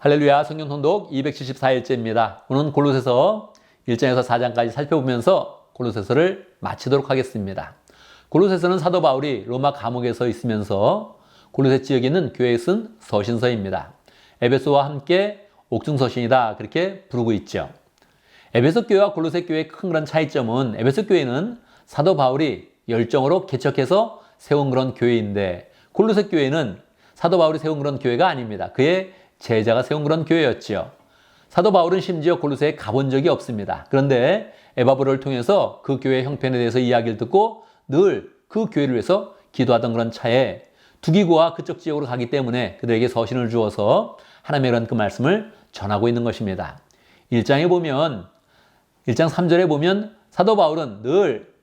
할렐루야, 성경 통독 274일째입니다. 오늘은 골로새서 1장에서 4장까지 살펴보면서 골로새서를 마치도록 하겠습니다. 골로새서는 사도 바울이 로마 감옥에서 있으면서 골로새 지역에 있는 교회에 쓴 서신서입니다. 에베소와 함께 옥중서신이다, 그렇게 부르고 있죠. 에베소 교회와 골로새 교회의 큰 그런 차이점은, 에베소 교회는 사도 바울이 열정으로 개척해서 세운 그런 교회인데, 골로새 교회는 사도 바울이 세운 그런 교회가 아닙니다. 그의 제자가 세운 그런 교회였지요. 사도 바울은 심지어 골로새에 가본 적이 없습니다. 그런데 에바브로를 통해서 그 교회의 형편에 대해서 이야기를 듣고 늘 그 교회를 위해서 기도하던 그런 차에 두기고와 그쪽 지역으로 가기 때문에 그들에게 서신을 주어서 하나님의 그런 그 말씀을 전하고 있는 것입니다. 1장 3절에 보면 사도 바울은 늘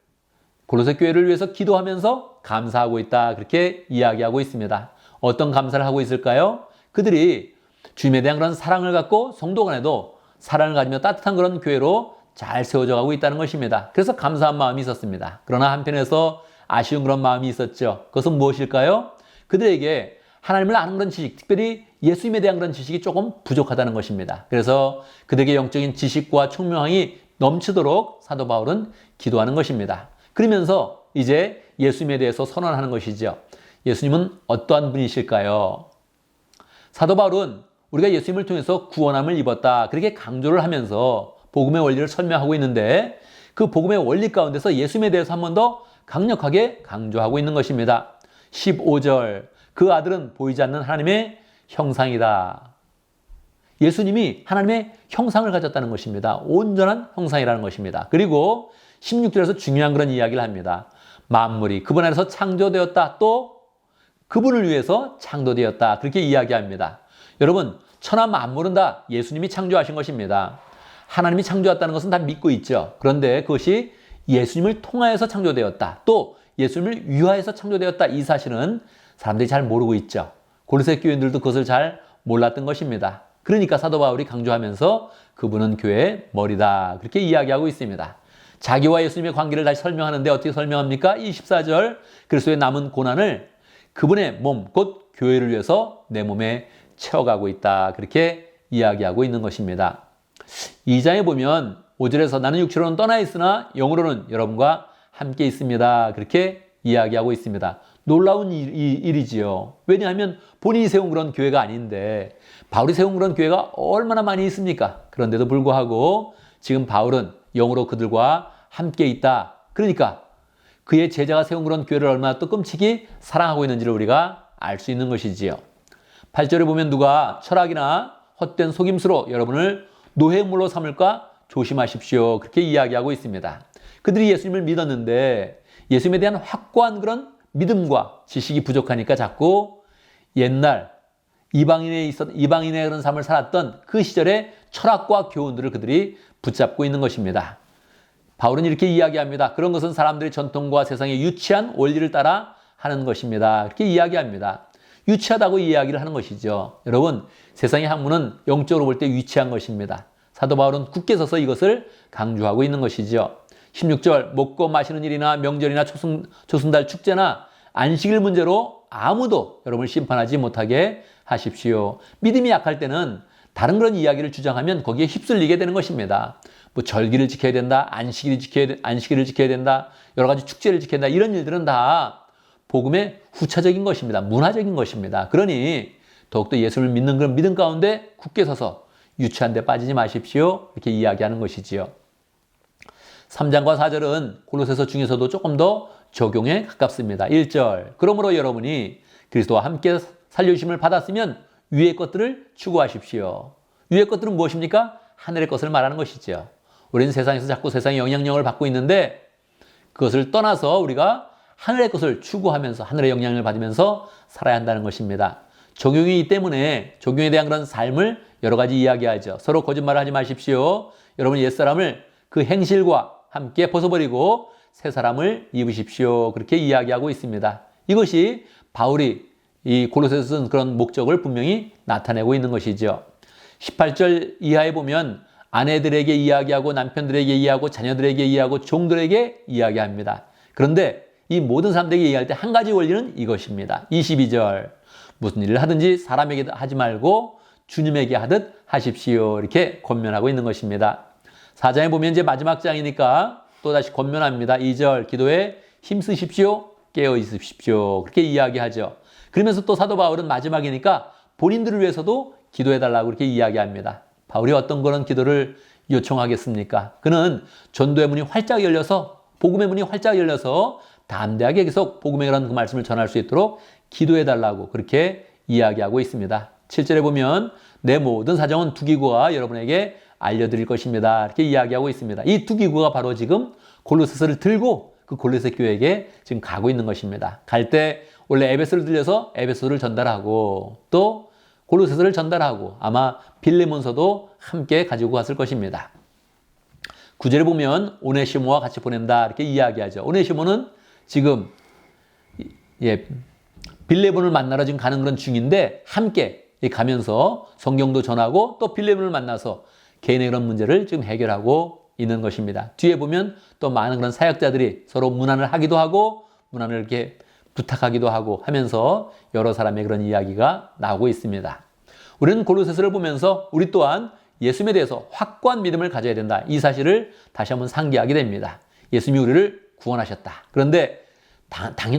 골로새 교회를 위해서 기도하면서 감사하고 있다, 그렇게 이야기하고 있습니다. 어떤 감사를 하고 있을까요? 그들이 주님에 대한 그런 사랑을 갖고 성도 간에도 사랑을 가지며 따뜻한 그런 교회로 잘 세워져 가고 있다는 것입니다. 그래서 감사한 마음이 있었습니다. 그러나 한편에서 아쉬운 그런 마음이 있었죠. 그것은 무엇일까요? 그들에게 하나님을 아는 그런 지식, 특별히 예수님에 대한 그런 지식이 조금 부족하다는 것입니다. 그래서 그들에게 영적인 지식과 총명함이 넘치도록 사도 바울은 기도하는 것입니다. 그러면서 이제 예수님에 대해서 선언하는 것이죠. 예수님은 어떠한 분이실까요? 사도 바울은 우리가 예수님을 통해서 구원함을 입었다, 그렇게 강조를 하면서 복음의 원리를 설명하고 있는데, 그 복음의 원리 가운데서 예수님에 대해서 한 번 더 강력하게 강조하고 있는 것입니다. 15절, 그 아들은 보이지 않는 하나님의 형상이다. 예수님이 하나님의 형상을 가졌다는 것입니다. 온전한 형상이라는 것입니다. 그리고 16절에서 중요한 그런 이야기를 합니다. 만물이 그분 안에서 창조되었다, 또 그분을 위해서 창조되었다, 그렇게 이야기합니다. 여러분, 천하 만물은 다 예수님이 창조하신 것입니다. 하나님이 창조했다는 것은 다 믿고 있죠. 그런데 그것이 예수님을 통하여서 창조되었다, 또 예수님을 위하여서 창조되었다, 이 사실은 사람들이 잘 모르고 있죠. 골로새 교인들도 그것을 잘 몰랐던 것입니다. 그러니까 사도 바울이 강조하면서 그분은 교회의 머리다, 그렇게 이야기하고 있습니다. 자기와 예수님의 관계를 다시 설명하는데 어떻게 설명합니까? 24절, 그리스도의 남은 고난을 그분의 몸, 곧 교회를 위해서 내 몸에 채워가고 있다, 그렇게 이야기하고 있는 것입니다. 2장에 보면 5절에서 나는 육체로는 떠나 있으나 영으로는 여러분과 함께 있습니다, 그렇게 이야기하고 있습니다. 놀라운 일이지요. 왜냐하면 본인이 세운 그런 교회가 아닌데, 바울이 세운 그런 교회가 얼마나 많이 있습니까? 그런데도 불구하고 지금 바울은 영으로 그들과 함께 있다. 그러니까 그의 제자가 세운 그런 교회를 얼마나 또 끔찍이 사랑하고 있는지를 우리가 알 수 있는 것이지요. 8절에 보면 누가 철학이나 헛된 속임수로 여러분을 노예물로 삼을까 조심하십시오, 그렇게 이야기하고 있습니다. 그들이 예수님을 믿었는데 예수님에 대한 확고한 그런 믿음과 지식이 부족하니까 자꾸 옛날 이방인의 그런 삶을 살았던 그 시절의 철학과 교훈들을 그들이 붙잡고 있는 것입니다. 바울은 이렇게 이야기합니다. 그런 것은 사람들의 전통과 세상의 유치한 원리를 따라 하는 것입니다, 그렇게 이야기합니다. 유치하다고 이야기를 하는 것이죠. 여러분, 세상의 학문은 영적으로 볼 때 유치한 것입니다. 사도 바울은 굳게 서서 이것을 강조하고 있는 것이죠. 16절, 먹고 마시는 일이나 명절이나 초승달 축제나 안식일 문제로 아무도 여러분을 심판하지 못하게 하십시오. 믿음이 약할 때는 다른 그런 이야기를 주장하면 거기에 휩쓸리게 되는 것입니다. 뭐 절기를 지켜야 된다, 안식일을 지켜야 된다, 여러 가지 축제를 지켜야 된다, 이런 일들은 다 복음의 후차적인 것입니다. 문화적인 것입니다. 그러니 더욱더 예수를 믿는 그런 믿음 가운데 굳게 서서 유치한 데 빠지지 마십시오, 이렇게 이야기하는 것이지요. 3장과 4절은 골로새서 중에서도 조금 더 적용에 가깝습니다. 1절, 그러므로 여러분이 그리스도와 함께 살려주심을 받았으면 위의 것들을 추구하십시오. 위의 것들은 무엇입니까? 하늘의 것을 말하는 것이죠. 우리는 세상에서 자꾸 세상의 영향력을 받고 있는데 그것을 떠나서 우리가 하늘의 것을 추구하면서 하늘의 영향을 받으면서 살아야 한다는 것입니다. 적용이기 때문에 적용에 대한 그런 삶을 여러 가지 이야기하죠. 서로 거짓말을 하지 마십시오. 여러분 옛사람을 그 행실과 함께 벗어버리고 새 사람을 입으십시오, 그렇게 이야기하고 있습니다. 이것이 바울이 이 골로새서 쓴 그런 목적을 분명히 나타내고 있는 것이죠. 18절 이하에 보면 아내들에게 이야기하고 남편들에게 이야기하고 자녀들에게 이야기하고 종들에게 이야기합니다. 그런데 이 모든 사람들에게 이야기할 때 한 가지 원리는 이것입니다. 22절, 무슨 일을 하든지 사람에게 하지 말고 주님에게 하듯 하십시오. 이렇게 권면하고 있는 것입니다. 4장에 보면 이제 마지막 장이니까 또다시 권면합니다. 2절 기도에 힘쓰십시오. 깨어 있으십시오. 그렇게 이야기하죠. 그러면서 또 사도 바울은 마지막이니까 본인들을 위해서도 기도해달라고 그렇게 이야기합니다. 바울이 어떤 그런 기도를 요청하겠습니까? 그는 전도의 문이 활짝 열려서 복음의 문이 활짝 열려서 담대하게 계속 복음의 그런 그 말씀을 전할 수 있도록 기도해달라고 그렇게 이야기하고 있습니다. 7절에 보면 내 모든 사정은 두 기구가 여러분에게 알려드릴 것입니다. 이렇게 이야기하고 있습니다. 이 두 기구가 바로 지금 골로새서를 들고 그 골로새 교회에게 지금 가고 있는 것입니다. 갈 때 원래 에베소를 들려서 에베소를 전달하고 또 골로새서를 전달하고 아마 빌레몬서도 함께 가지고 갔을 것입니다. 9절에 보면 오네시모와 같이 보낸다 이렇게 이야기하죠. 오네시모는 지금 빌레몬을 만나러 지금 가는 그런 중인데 함께 가면서 성경도 전하고 또 빌레몬을 만나서 개인의 그런 문제를 지금 해결하고 있는 것입니다. 뒤에 보면 또 많은 그런 사역자들이 서로 문안을 하기도 하고 문안을 이렇게 부탁하기도 하고 하면서 여러 사람의 그런 이야기가 나오고 있습니다. 우리는 골로새서를 보면서 우리 또한 예수님에 대해서 확고한 믿음을 가져야 된다. 이 사실을 다시 한번 상기하게 됩니다. 예수님이 우리를 구원하셨다. 그런데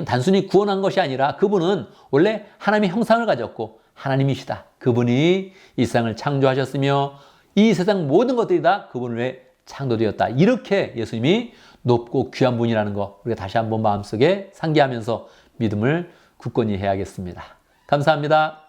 단순히 구원한 것이 아니라 그분은 원래 하나님의 형상을 가졌고 하나님이시다. 그분이 이 세상을 창조하셨으며 이 세상 모든 것들이 다 그분을 위해 창조되었다. 이렇게 예수님이 높고 귀한 분이라는 거 우리가 다시 한번 마음속에 상기하면서 믿음을 굳건히 해야겠습니다. 감사합니다.